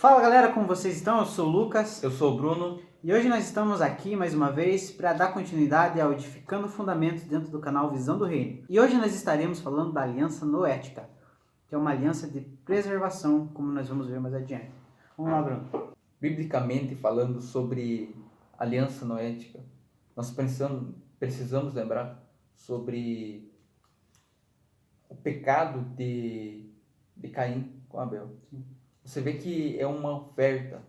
Fala galera, como vocês estão? Eu sou o Lucas. Eu sou o Bruno. E hoje nós estamos aqui mais uma vez para dar continuidade ao Edificando Fundamentos dentro do canal Visão do Reino. E hoje nós estaremos falando da aliança noética, que é uma aliança de preservação, como nós vamos ver mais adiante. Vamos lá, Bruno. Biblicamente falando sobre aliança noética, nós precisamos lembrar sobre o pecado de Caim com Abel. Você vê que é uma oferta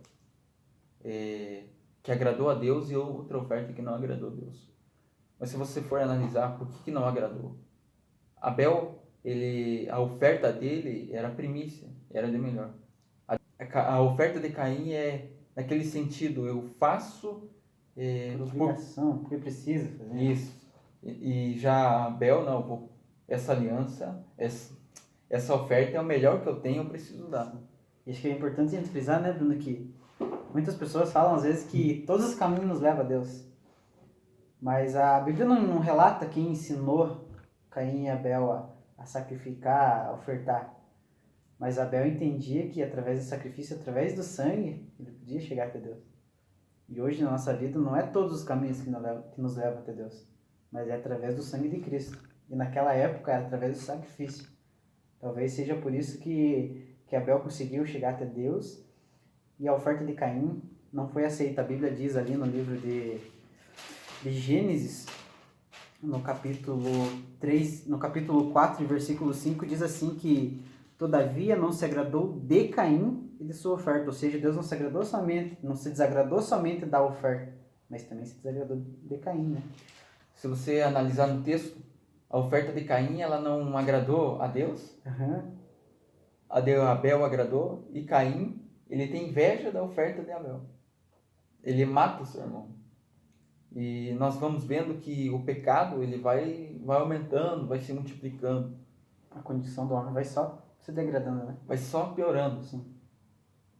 que agradou a Deus e outra oferta que não agradou a Deus. Mas se você for analisar por que não agradou, Abel, a oferta dele era primícia, era de melhor. A oferta de Caim é naquele sentido, eu faço Por obrigação, porque precisa fazer. isso. E já Abel, não, essa aliança, essa oferta é o melhor que eu tenho, eu preciso dar. E acho que é importante a gente frisar, né, Bruno, que muitas pessoas falam às vezes que todos os caminhos nos levam a Deus. Mas a Bíblia não relata quem ensinou Caim e Abel a sacrificar, a ofertar. Mas Abel entendia que através do sacrifício, através do sangue, ele podia chegar até Deus. E hoje na nossa vida não é todos os caminhos que nos levam até Deus, mas é através do sangue de Cristo. E naquela época era através do sacrifício. Talvez seja por isso que Abel conseguiu chegar até Deus e a oferta de Caim não foi aceita. A Bíblia diz ali no livro de Gênesis, no capítulo 3, no capítulo 4, versículo 5, diz assim que todavia não se agradou de Caim e de sua oferta. Ou seja, Deus não se desagradou somente da oferta, mas também se desagradou de Caim, né? Se você analisar no texto, a oferta de Caim, ela não agradou a Deus. A de Abel agradou, e Caim, ele tem inveja da oferta de Abel. Ele mata o seu irmão. E nós vamos vendo que o pecado, ele vai aumentando, vai se multiplicando. A condição do homem vai só se degradando, né? Vai só piorando. Sim.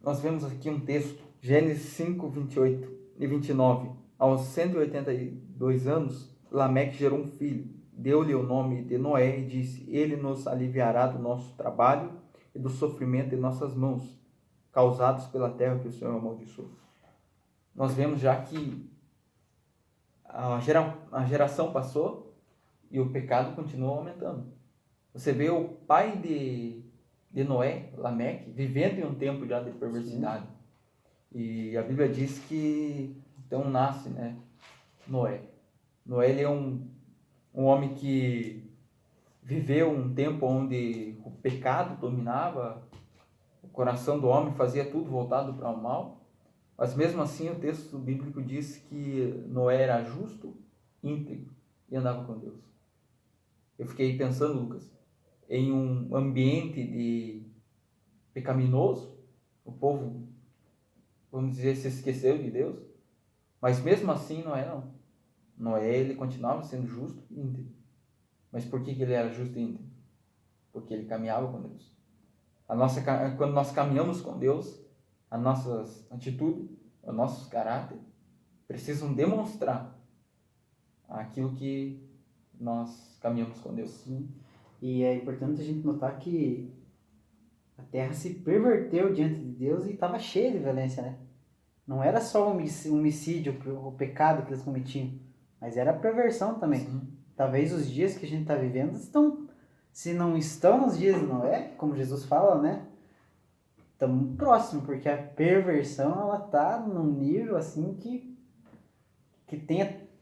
Nós vemos aqui um texto, Gênesis 5, 28 e 29. Aos 182 anos, Lameque gerou um filho. Deu-lhe o nome de Noé e disse: Ele nos aliviará do nosso trabalho e do sofrimento de nossas mãos, causados pela terra que o Senhor amaldiçoou. Nós vemos já que a geração passou e o pecado continua aumentando. Você vê o pai de Noé, Lameque, vivendo em um tempo já de perversidade. Sim. E a Bíblia diz que então nasce, né, Noé. Noé, ele é um homem que viveu um tempo onde o pecado dominava o coração do homem, fazia tudo voltado para o mal. Mas mesmo assim o texto bíblico diz que Noé era justo, íntegro e andava com Deus. Eu fiquei pensando, Lucas, em um ambiente de pecaminoso, o povo, vamos dizer, se esqueceu de Deus, mas mesmo assim Noé não. Noé, ele continuava sendo justo e íntegro. Mas por que ele era justo e íntegro? Porque ele caminhava com Deus. Quando nós caminhamos com Deus, as nossas atitudes, os nossos caráter precisam demonstrar aquilo que nós caminhamos com Deus. Sim. E é importante a gente notar que a terra se perverteu diante de Deus e estava cheia de violência, né? Não era só o homicídio, o pecado que eles cometiam, mas era a perversão também. Sim. Talvez os dias que a gente está vivendo se não estão nos dias de Noé, como Jesus fala, né? Estamos próximos, porque a perversão ela tá num nível assim que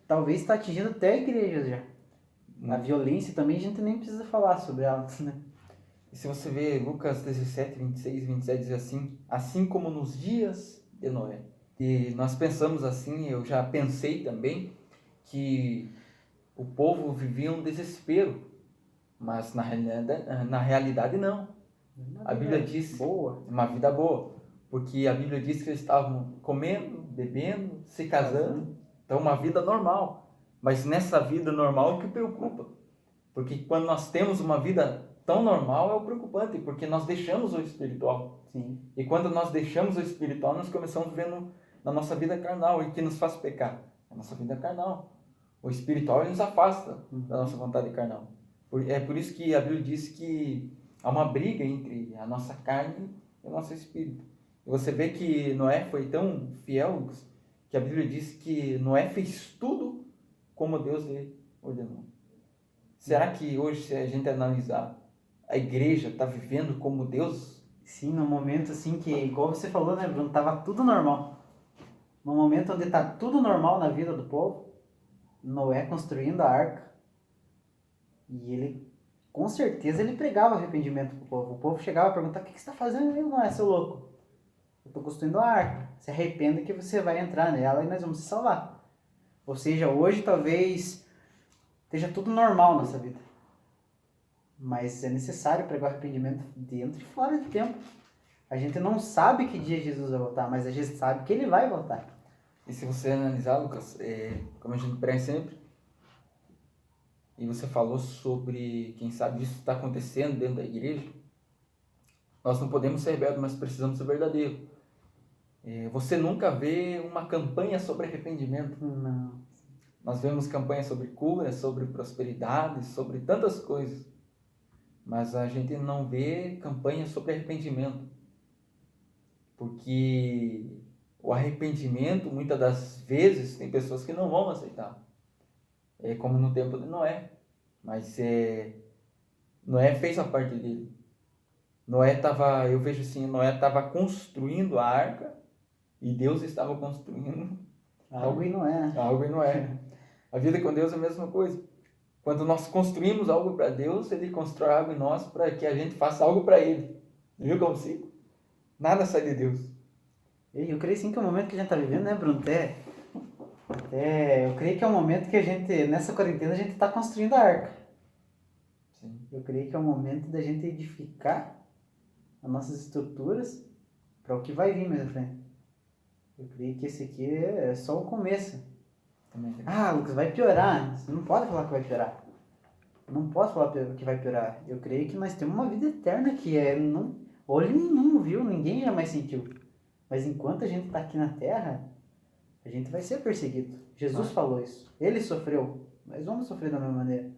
talvez está atingindo até a igreja já. A violência também a gente nem precisa falar sobre ela, né? E se você vê Lucas 17, 26 e 27 diz assim como nos dias de Noé. E nós pensamos assim, eu já pensei também que o povo vivia um desespero, mas na realidade não. A Bíblia diz uma vida boa, porque a Bíblia diz que eles estavam comendo, bebendo, se casando, então uma vida normal. Mas nessa vida normal é que preocupa, porque quando nós temos uma vida tão normal é o preocupante, porque nós deixamos o espiritual. Sim. E quando nós deixamos o espiritual, nós começamos vivendo na nossa vida carnal. E o que nos faz pecar? A nossa vida carnal. O espiritual ele nos afasta da nossa vontade carnal. É por isso que a Bíblia diz que há uma briga entre a nossa carne e o nosso espírito. Você vê que Noé foi tão fiel, Lucas, que a Bíblia diz que Noé fez tudo como Deus lhe ordenou. Será que hoje, se a gente analisar, a igreja está vivendo como Deus? Sim, num momento assim que, igual você falou, né, Bruno, tava tudo normal. Num momento onde tá tudo normal na vida do povo, Noé construindo a arca. E ele, com certeza, ele pregava arrependimento pro povo. O povo chegava a perguntar: o que você está fazendo aí, Noé, seu louco? Eu estou construindo a arca. Se arrependa que você vai entrar nela e nós vamos se salvar. Ou seja, hoje talvez esteja tudo normal na nossa vida. Mas é necessário pregar o arrependimento dentro e fora de tempo. A gente não sabe que dia Jesus vai voltar, mas a gente sabe que ele vai voltar. E se você analisar, Lucas, como a gente prega sempre, e você falou sobre, quem sabe, isso está acontecendo dentro da igreja, nós não podemos ser rebeldes, mas precisamos ser verdadeiros. Você nunca vê uma campanha sobre arrependimento. Não. Nós vemos campanhas sobre cura, sobre prosperidade, sobre tantas coisas. Mas a gente não vê campanha sobre arrependimento. Porque o arrependimento, muitas das vezes, tem pessoas que não vão aceitar. É como no tempo de Noé. Mas Noé fez a parte dele. Eu vejo assim, Noé estava construindo a arca e Deus estava construindo Algo e não é, né? algo em Noé. A vida com Deus é a mesma coisa. Quando nós construímos algo para Deus, Ele constrói algo em nós para que a gente faça algo para Ele. Viu como fica? Nada sai de Deus. Eu creio sim que é o momento que a gente está vivendo, né, Bruno? Eu creio que é o momento que a gente, nessa quarentena, a gente está construindo a arca. Sim. Eu creio que é o momento da gente edificar as nossas estruturas para o que vai vir mais à frente. Eu creio que esse aqui é só o começo. Também. Ah, Lucas, vai piorar. Você não pode falar que vai piorar. Não posso falar que vai piorar. Eu creio que nós temos uma vida eterna que olho nenhum viu, ninguém jamais sentiu. Mas enquanto a gente está aqui na Terra, a gente vai ser perseguido. Jesus falou isso. Ele sofreu. Nós vamos sofrer da mesma maneira.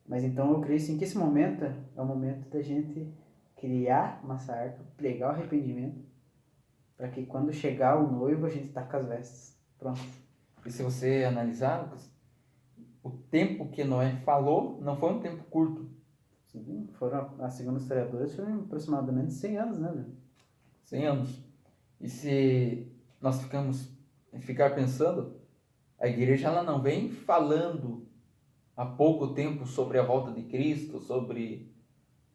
Mas então eu creio sim que esse momento é o momento da gente criar nossa arca, pregar o arrependimento, para que quando chegar o noivo a gente tá com as vestes prontas. E se você analisar, Lucas, o tempo que Noé falou não foi um tempo curto. Sim, segundo os historiadores, foram aproximadamente 100 anos, né, velho? 100 anos. E se nós ficar pensando, a igreja ela não vem falando há pouco tempo sobre a volta de Cristo, sobre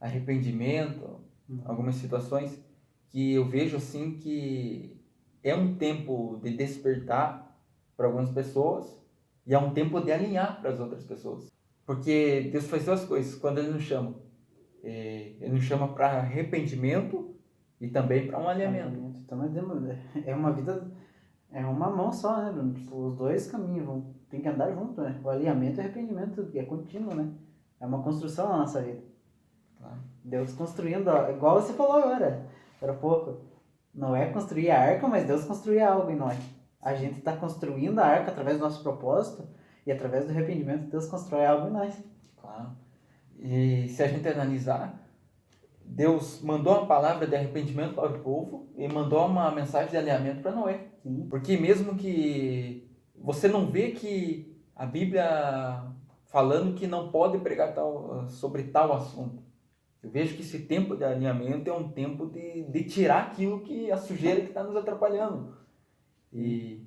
arrependimento, algumas situações que eu vejo assim que é um tempo de despertar para algumas pessoas e é um tempo de alinhar para as outras pessoas. Porque Deus faz duas coisas quando Ele nos chama. Ele nos chama para arrependimento e também para um alinhamento. Então é uma vida, é uma mão só, né, Bruno? Os dois caminhos tem que andar junto, né? O alinhamento e o arrependimento é contínuo, né? É uma construção na nossa vida. Claro. Deus construindo, igual você falou agora pouco. Noé construía a arca, mas Deus construía algo em nós. A gente está construindo a arca através do nosso propósito e através do arrependimento Deus constrói algo em nós. Claro. E se a gente analisar, Deus mandou uma palavra de arrependimento para o povo e mandou uma mensagem de alinhamento para Noé. Sim. Porque mesmo que você não vê que a Bíblia falando que não pode pregar sobre tal assunto. Eu vejo que esse tempo de alinhamento é um tempo de tirar a sujeira que está nos atrapalhando. E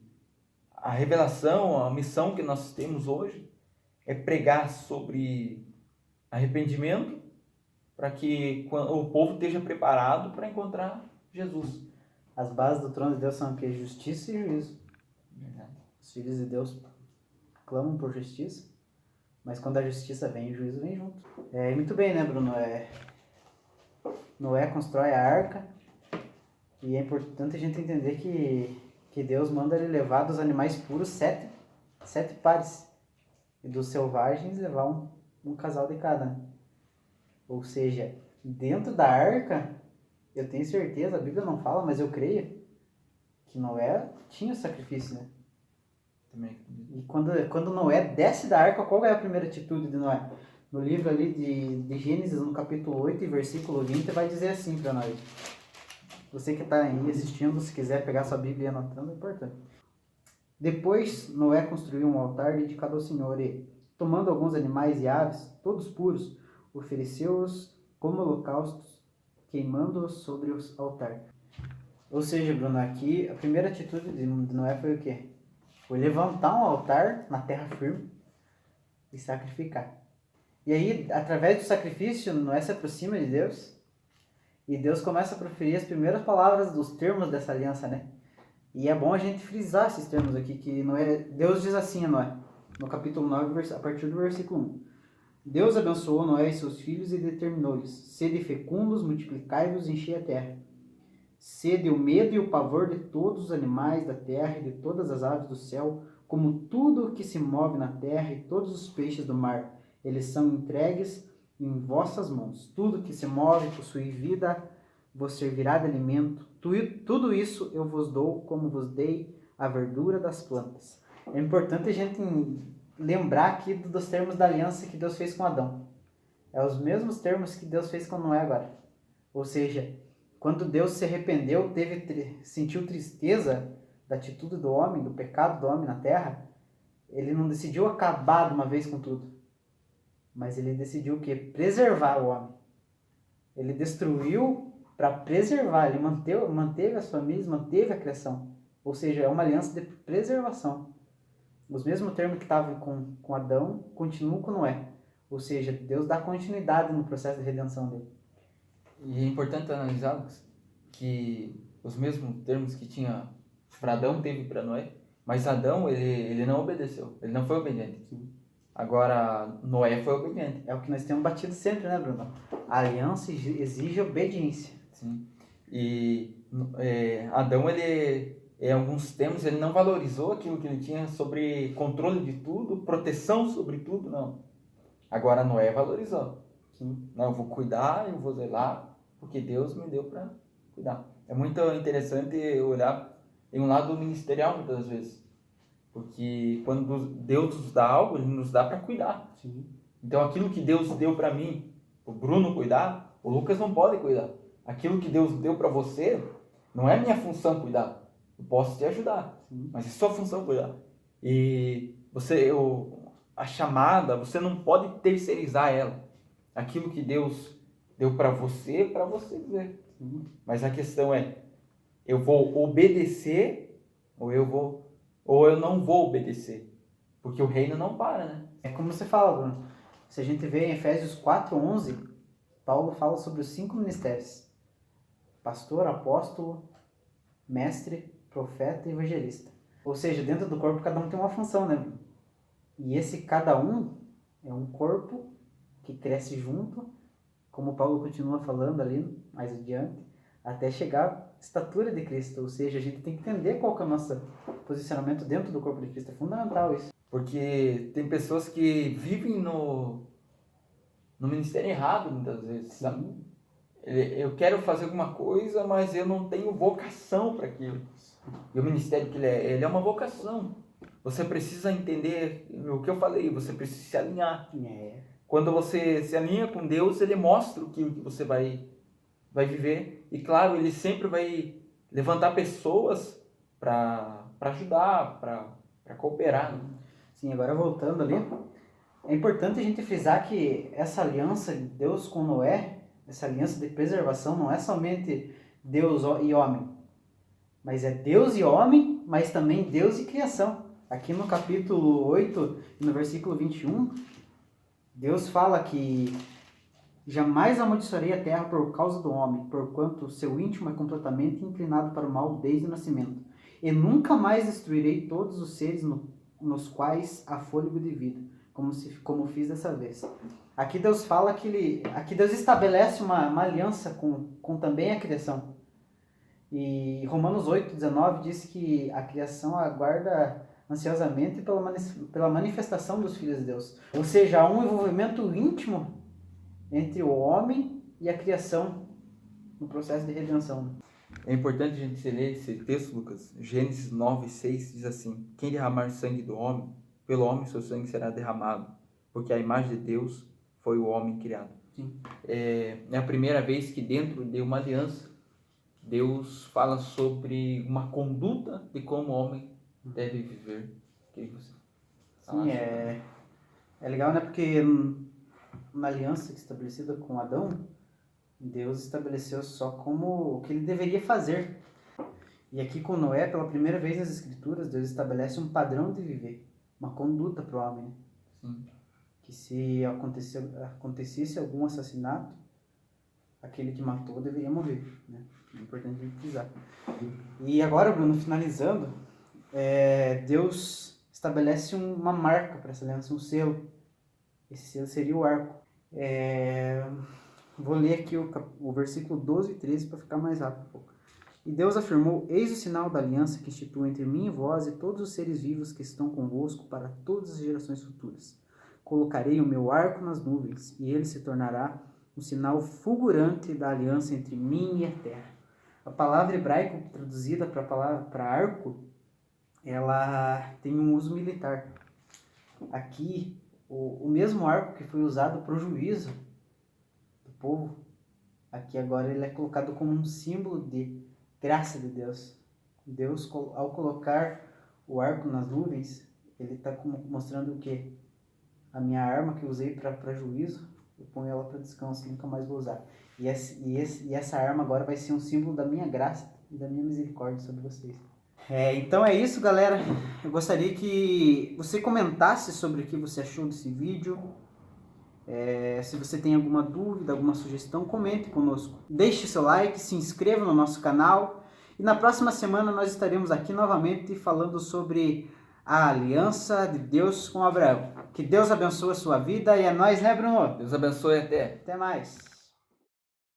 a revelação, a missão que nós temos hoje é pregar sobre arrependimento para que o povo esteja preparado para encontrar Jesus. As bases do trono de Deus são o quê? Justiça e juízo. Verdade. Os filhos de Deus clamam por justiça, mas quando a justiça vem, o juízo vem junto. Muito bem, né, Bruno? Noé constrói a arca e é importante a gente entender que Deus manda ele levar dos animais puros sete pares e dos selvagens levar um casal de cada, né? Ou seja, dentro da arca, eu tenho certeza, a Bíblia não fala, mas eu creio que Noé tinha sacrifício, né? Também. E quando Noé desce da arca, qual é a primeira atitude de Noé? No livro ali de Gênesis, no capítulo 8 e versículo 20, vai dizer assim para nós: Você que está aí assistindo, se quiser pegar sua Bíblia e anotando, é importante. Depois Noé construiu um altar dedicado ao Senhor e, tomando alguns animais e aves, todos puros, ofereceu-os como holocaustos, queimando-os sobre o altar. Ou seja, Bruno, aqui a primeira atitude de Noé foi o quê? Foi levantar um altar na terra firme e sacrificar. E aí, através do sacrifício, Noé se aproxima de Deus e Deus começa a proferir as primeiras palavras dos termos dessa aliança, né? E é bom a gente frisar esses termos aqui, que Noé, Deus diz assim a Noé, no capítulo 9, a partir do versículo 1. Deus abençoou Noé e seus filhos e determinou-lhes: sede fecundos, multiplicai-vos e enchei a terra. Sede o medo e o pavor de todos os animais da terra e de todas as aves do céu, como tudo o que se move na terra e todos os peixes do mar. Eles são entregues em vossas mãos. Tudo que se move possui vida, vos servirá de alimento. Tudo isso eu vos dou, como vos dei a verdura das plantas. É importante a gente lembrar aqui dos termos da aliança que Deus fez com Adão. É os mesmos termos que Deus fez com Noé agora. Ou seja, quando Deus se arrependeu, sentiu tristeza da atitude do homem, do pecado do homem na terra, ele não decidiu acabar de uma vez com tudo. Mas ele decidiu o quê? Preservar o homem. Ele destruiu para preservar, ele manteve as famílias, manteve a criação. Ou seja, é uma aliança de preservação. Os mesmos termos que estavam com Adão, continuam com Noé. Ou seja, Deus dá continuidade no processo de redenção dele. E é importante analisar, Lucas, que os mesmos termos que tinha para Adão teve para Noé, mas Adão ele não obedeceu, ele não foi obediente. Sim. Agora Noé foi obediente. É o que nós temos batido sempre, né, Bruno? A aliança exige obediência. Sim. E Adão, ele, em alguns termos, ele não valorizou aquilo que ele tinha sobre controle de tudo, proteção sobre tudo, não. Agora Noé valorizou. Sim. Não, eu vou cuidar, eu vou zelar, porque Deus me deu para cuidar. É muito interessante olhar em um lado ministerial, muitas vezes. Porque quando Deus nos dá algo, Ele nos dá para cuidar. Sim. Então, aquilo que Deus deu para mim, o Bruno cuidar, o Lucas não pode cuidar. Aquilo que Deus deu para você, não é minha função cuidar. Eu posso te ajudar, Sim. mas é sua função cuidar. E a chamada, você não pode terceirizar ela. Aquilo que Deus deu para você viver. Sim. Mas a questão é, eu vou obedecer ou eu não vou obedecer? Porque o reino não para, né? É como você fala, Bruno. Se a gente vê em Efésios 4:11, Paulo fala sobre os 5 ministérios: pastor, apóstolo, mestre, profeta e evangelista. Ou seja, dentro do corpo cada um tem uma função, né, Bruno? E esse cada um é um corpo que cresce junto, como Paulo continua falando ali mais adiante, até chegar à estatura de Cristo. Ou seja, a gente tem que entender qual que é o nosso posicionamento dentro do corpo de Cristo. É fundamental isso. Porque tem pessoas que vivem no ministério errado muitas vezes, sabe? Eu quero fazer alguma coisa, mas eu não tenho vocação para aquilo. E o ministério que ele é uma vocação. Você precisa entender o que eu falei, você precisa se alinhar. Quando você se alinha com Deus, Ele mostra o que você vai viver. E claro, Ele sempre vai levantar pessoas para ajudar, para cooperar. Sim, agora voltando ali, é importante a gente frisar que essa aliança de Deus com Noé, essa aliança de preservação, não é somente Deus e homem, mas é Deus e homem, mas também Deus e criação. Aqui no capítulo 8, no versículo 21, Deus fala que jamais amaldiçoarei a terra por causa do homem, porquanto seu íntimo é completamente inclinado para o mal desde o nascimento. E nunca mais destruirei todos os seres nos quais há fôlego de vida, como fiz dessa vez. Aqui Deus fala aqui Deus estabelece uma aliança com também a criação. E Romanos 8:19 diz que a criação aguarda ansiosamente pela manifestação dos filhos de Deus. Ou seja, há um envolvimento íntimo entre o homem e a criação no processo de redenção. É importante a gente ler esse texto, Lucas. Gênesis 9:6 diz assim: quem derramar sangue do homem, pelo homem seu sangue será derramado, porque a imagem de Deus foi o homem criado. Sim. É a primeira vez que dentro de uma aliança Deus fala sobre uma conduta de como o homem deve viver. O que você fala Sim, sobre? é legal, né? Porque na aliança estabelecida com Adão, Deus estabeleceu só como o que ele deveria fazer. E aqui com Noé, pela primeira vez nas Escrituras, Deus estabelece um padrão de viver, uma conduta para o homem, né? Sim. Que se acontecesse algum assassinato, aquele que matou deveria morrer, né? É importante frisar. E agora, Bruno, finalizando, Deus estabelece uma marca para essa aliança, um selo. Esse selo seria o arco. Vou ler aqui o versículo 12 e 13 para ficar mais rápido um pouco. E Deus afirmou: eis o sinal da aliança que instituo entre mim e vós e todos os seres vivos que estão convosco para todas as gerações futuras. Colocarei o meu arco nas nuvens, e ele se tornará um sinal fulgurante da aliança entre mim e a terra. A palavra hebraica traduzida para arco, ela tem um uso militar. Aqui, o mesmo arco que foi usado para o juízo do povo, aqui agora ele é colocado como um símbolo de graça de Deus. Deus, ao colocar o arco nas nuvens, ele está mostrando o quê? A minha arma que eu usei para juízo, eu ponho ela para descanso, nunca mais vou usar. E essa arma agora vai ser um símbolo da minha graça e da minha misericórdia sobre vocês. Então é isso, galera. Eu gostaria que você comentasse sobre o que você achou desse vídeo. Se você tem alguma dúvida, alguma sugestão, comente conosco. Deixe seu like, se inscreva no nosso canal. E na próxima semana nós estaremos aqui novamente falando sobre a aliança de Deus com Abraão. Que Deus abençoe a sua vida e é nóis, né, Bruno? Deus abençoe até. Até mais.